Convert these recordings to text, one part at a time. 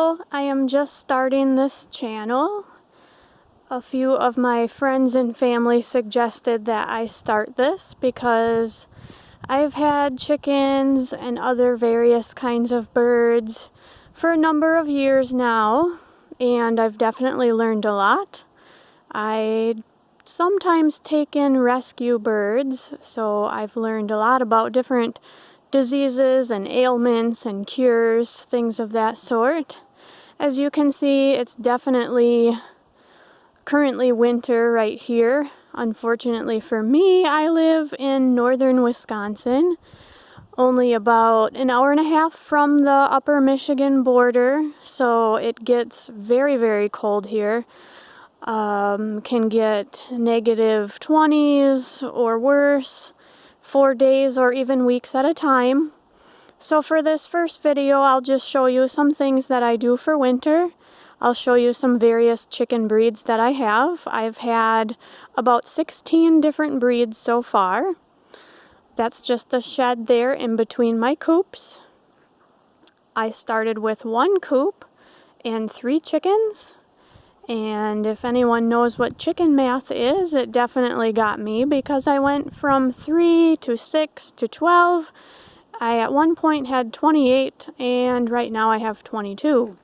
Hello, I am just starting this channel. A few of my friends and family suggested that I start this because I've had chickens and other various kinds of birds for a number of years now, and I've definitely learned a lot. I sometimes take in rescue birds, so I've learned a lot about different diseases and ailments and cures, things of that sort. As you can see, it's definitely currently winter right here. Unfortunately for me, I live in northern Wisconsin, only about an hour and a half from the upper Michigan border, so it gets very, very cold here. Can get negative 20s or worse for days or even weeks at a time. So for this first video, I'll just show you some things that I do for winter. I'll show you some various chicken breeds that I have. I've had about 16 different breeds so far. That's just a shed there in between my coops. I started with one coop and 3 chickens. And if anyone knows what chicken math is, it definitely got me because I went from 3 to 6 to 12. I at one point had 28, and right now I have 22.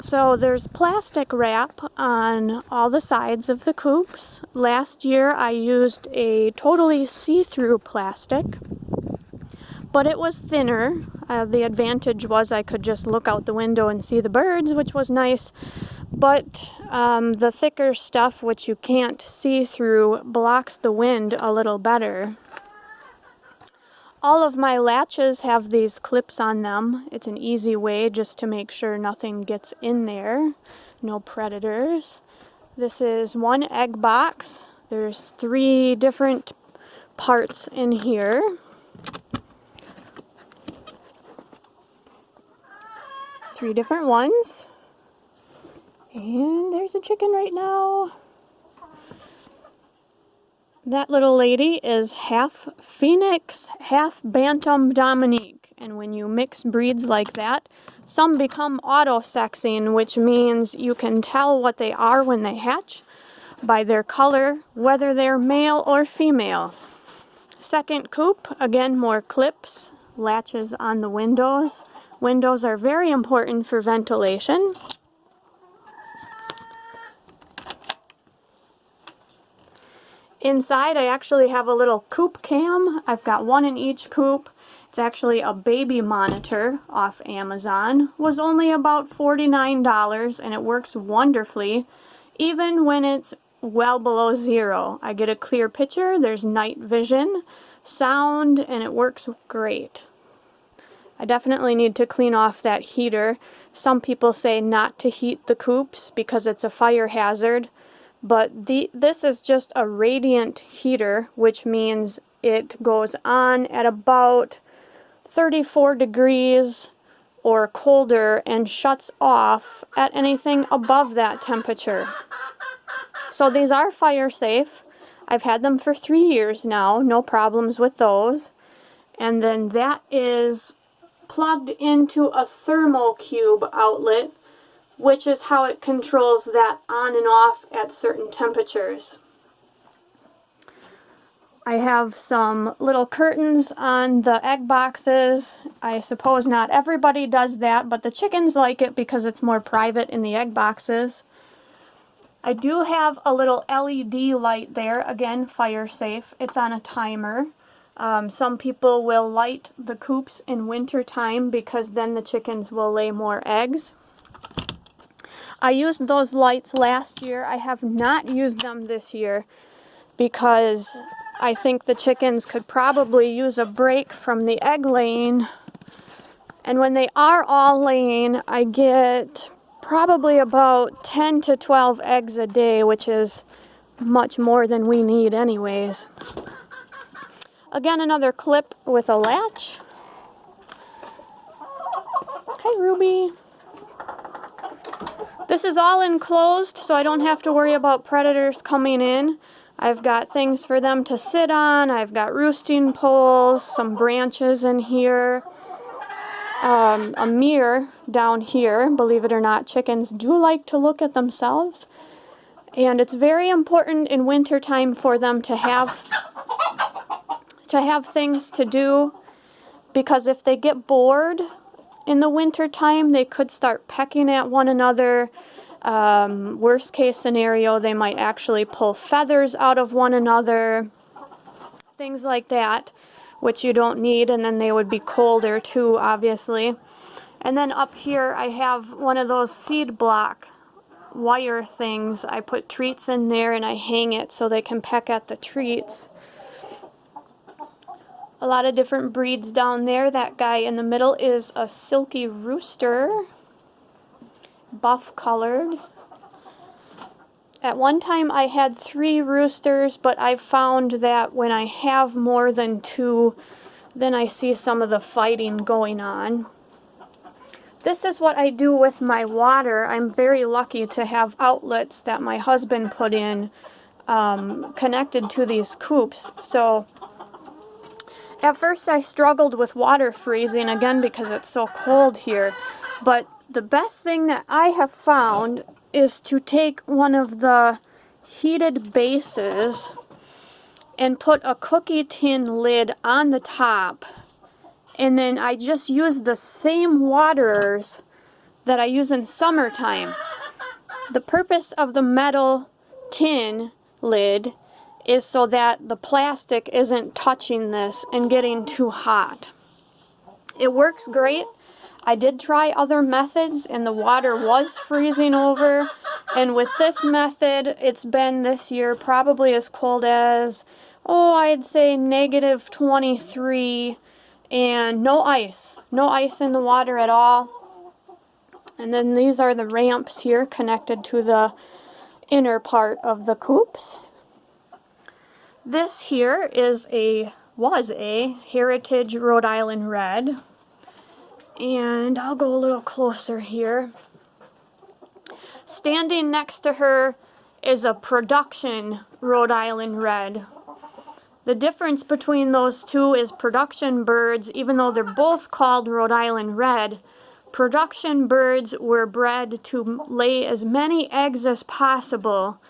So there's plastic wrap on all the sides of the coops. Last year I used a totally see-through plastic, but it was thinner. The advantage was I could just look out the window and see the birds, which was nice. But the thicker stuff, which you can't see through, blocks the wind a little better. All of my latches have these clips on them. It's an easy way just to make sure nothing gets in there. No predators. This is one egg box. There's 3 different parts in here. 3 different ones. And there's a chicken right now. That little lady is half Phoenix, half Bantam Dominique. And when you mix breeds like that, some become auto-sexing, which means you can tell what they are when they hatch by their color, whether they're male or female. Second coop, again, more clips, latches on the windows. Windows are very important for ventilation. Inside, I actually have a little coop cam. I've got one in each coop. It's actually a baby monitor off Amazon. Was only about $49, and it works wonderfully, even when it's well below 0. I get a clear picture, there's night vision, sound, and it works great. I definitely need to clean off that heater. Some people say not to heat the coops because it's a fire hazard, but this is just a radiant heater, which means it goes on at about 34 degrees or colder and shuts off at anything above that temperature. So these are fire safe. I've had them for 3 years now, no problems with those. And then that is plugged into a thermocube outlet, which is how it controls that on and off at certain temperatures. I have some little curtains on the egg boxes. I suppose not everybody does that, but the chickens like it because it's more private in the egg boxes. I do have a little LED light there, again, fire safe. It's on a timer. Some people will light the coops in winter time because then the chickens will lay more eggs. I used those lights last year. I have not used them this year because I think the chickens could probably use a break from the egg laying. And when they are all laying, I get probably about 10 to 12 eggs a day, which is much more than we need anyways. Again, another clip with a latch. Hi, Ruby. This is all enclosed, so I don't have to worry about predators coming in. I've got things for them to sit on. I've got roosting poles, some branches in here. a mirror down here. Believe it or not, chickens do like to look at themselves. And it's very important in wintertime for them to have things to do, because if they get bored in the wintertime, they could start pecking at one another. Worst case scenario, they might actually pull feathers out of one another, things like that, which you don't need, and then they would be colder too, obviously. And then up here I have one of those seed block wire things. I put treats in there and I hang it so they can peck at the treats. A lot of different breeds down there. That guy in the middle is a silky rooster, buff colored. At one time I had 3 roosters, but I've found that when I have more than 2, then I see some of the fighting going on. This is what I do with my water. I'm very lucky to have outlets that my husband put in connected to these coops. So at first I struggled with water freezing, again because it's so cold here. But the best thing that I have found is to take one of the heated bases and put a cookie tin lid on the top. And then I just use the same waterers that I use in summertime. The purpose of the metal tin lid is so that the plastic isn't touching this and getting too hot. It works great. I did try other methods and the water was freezing over. And with this method, it's been this year probably as cold as, I'd say -23. And no ice in the water at all. And then these are the ramps here connected to the inner part of the coops. This here was a Heritage Rhode Island Red. And I'll go a little closer here. Standing next to her is a production Rhode Island Red. The difference between those two is production birds, even though they're both called Rhode Island Red, production birds were bred to lay as many eggs as possible,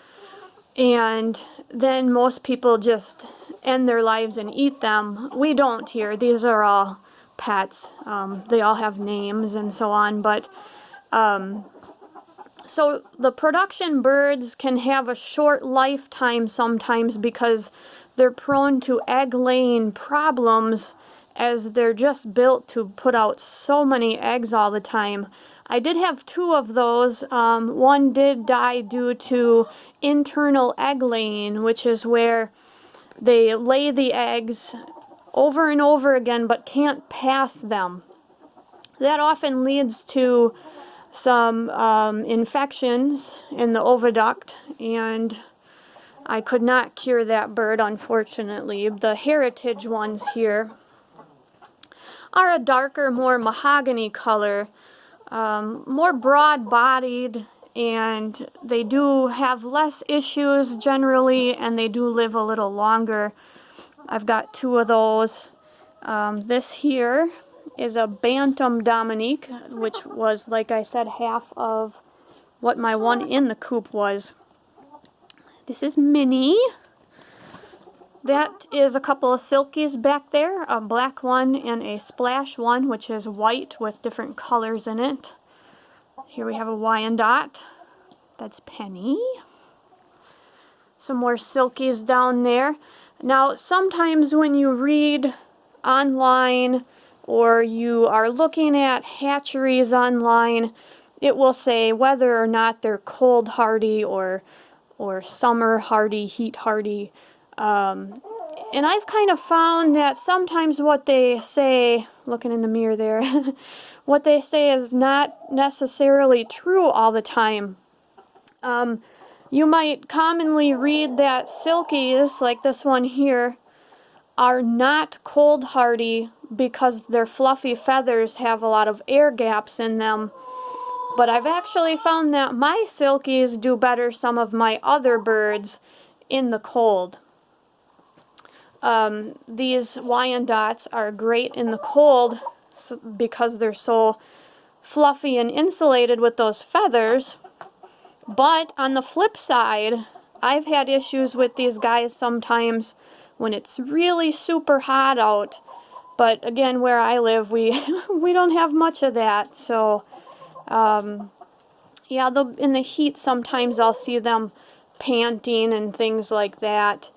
and then most people just end their lives and eat them. We don't here. These are all pets. They all have names and so on, but so the production birds can have a short lifetime sometimes because they're prone to egg-laying problems, as they're just built to put out so many eggs all the time. I did have 2 of those. One did die due to internal egg-laying, which is where they lay the eggs over and over again but can't pass them. That often leads to some infections in the oviduct, and I could not cure that bird, unfortunately. The heritage ones here are a darker, more mahogany color, more broad-bodied, and they do have less issues generally, and they do live a little longer. I've got 2 of those. This here is a Bantam Dominique, which was, like I said, half of what my one in the coop was. This is Minnie. That is a couple of silkies back there, a black one and a splash one, which is white with different colors in it. Here we have a Wyandotte. That's Penny. Some more silkies down there. Now, sometimes when you read online or you are looking at hatcheries online, it will say whether or not they're cold hardy or summer hardy, heat hardy. And I've kind of found that sometimes what they say, looking in the mirror there, what they say is not necessarily true all the time. You might commonly read that silkies, like this one here, are not cold hardy because their fluffy feathers have a lot of air gaps in them. But I've actually found that my silkies do better some of my other birds in the cold. These Wyandottes are great in the cold because they're so fluffy and insulated with those feathers. But on the flip side, I've had issues with these guys sometimes when it's really super hot out. But again, where I live, we don't have much of that. So, yeah, in the heat, sometimes I'll see them panting and things like that.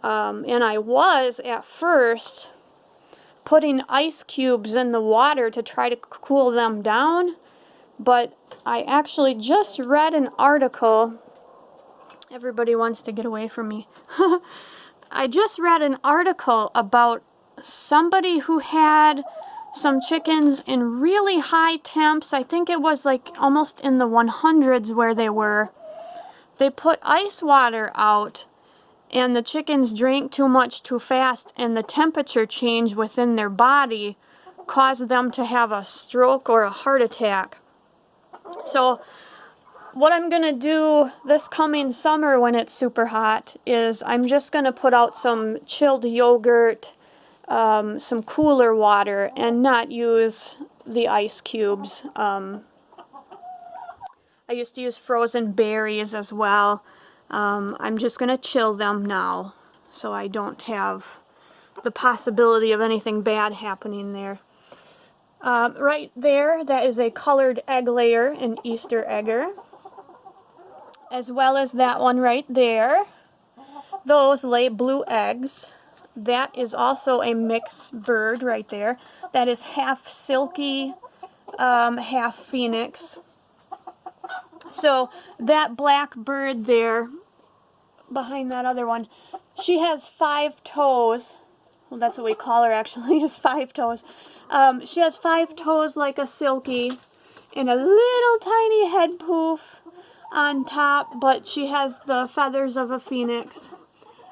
And I was, at first, putting ice cubes in the water to try to cool them down. But I actually just read an article. Everybody wants to get away from me. I just read an article about somebody who had some chickens in really high temps. I think it was like almost in the 100s where they were. They put ice water out, and the chickens drank too much too fast, and the temperature change within their body caused them to have a stroke or a heart attack. So what I'm going to do this coming summer when it's super hot is I'm just going to put out some chilled yogurt, some cooler water, and not use the ice cubes. I used to use frozen berries as well. I'm just going to chill them now so I don't have the possibility of anything bad happening there. Right there, that is a colored egg layer, an Easter egger. As well as that one right there. Those lay blue eggs. That is also a mixed bird right there. That is half silky, half phoenix. So that black bird there, behind that other one, she has 5 toes. Well, that's what we call her actually, is 5 toes. She has 5 toes like a silky and a little tiny head poof on top, but she has the feathers of a phoenix.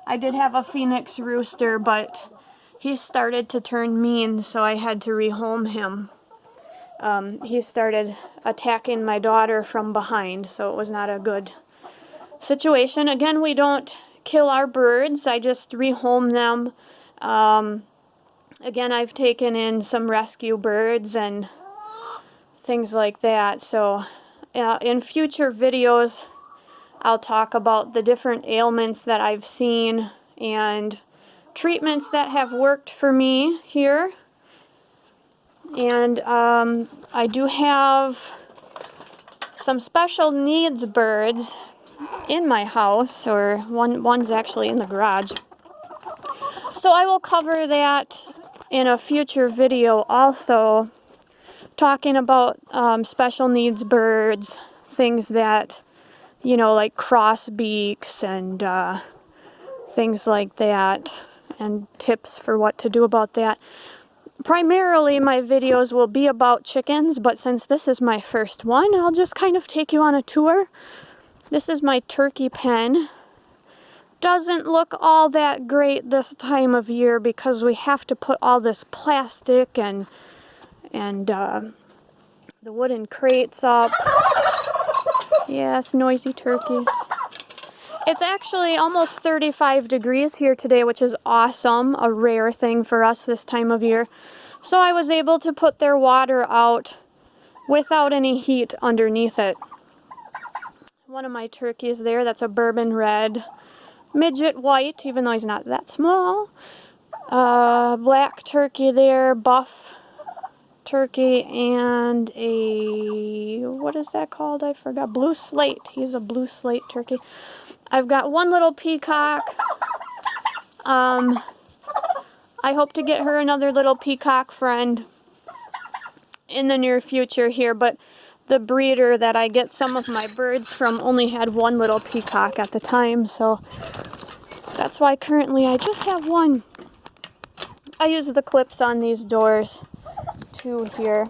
I did have a phoenix rooster, but he started to turn mean, so I had to rehome him. He started attacking my daughter from behind, so it was not a good situation. Again, we don't kill our birds. I just rehome them. Again, I've taken in some rescue birds and things like that, so in future videos, I'll talk about the different ailments that I've seen and treatments that have worked for me here. And I do have some special needs birds in my house, or one's actually in the garage. So I will cover that in a future video also, talking about special needs birds, things that, you know, like crossbeaks and things like that, and tips for what to do about that. Primarily, my videos will be about chickens, but since this is my first one, I'll just kind of take you on a tour. This is my turkey pen. Doesn't look all that great this time of year because we have to put all this plastic and the wooden crates up. Yes, noisy turkeys. It's actually almost 35 degrees here today, which is awesome, a rare thing for us this time of year. So I was able to put their water out without any heat underneath it. One of my turkeys there, that's a bourbon red, midget white, even though he's not that small. Black turkey there, buff turkey, and a, what is that called? I forgot. Blue slate. He's a blue slate turkey. I've got one little peacock. I hope to get her another little peacock friend in the near future here, but the breeder that I get some of my birds from only had one little peacock at the time, so that's why currently I just have one. I use the clips on these doors too here.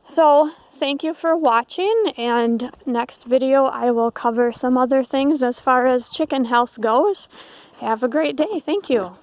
So thank you for watching, and next video I will cover some other things as far as chicken health goes. Have a great day. Thank you.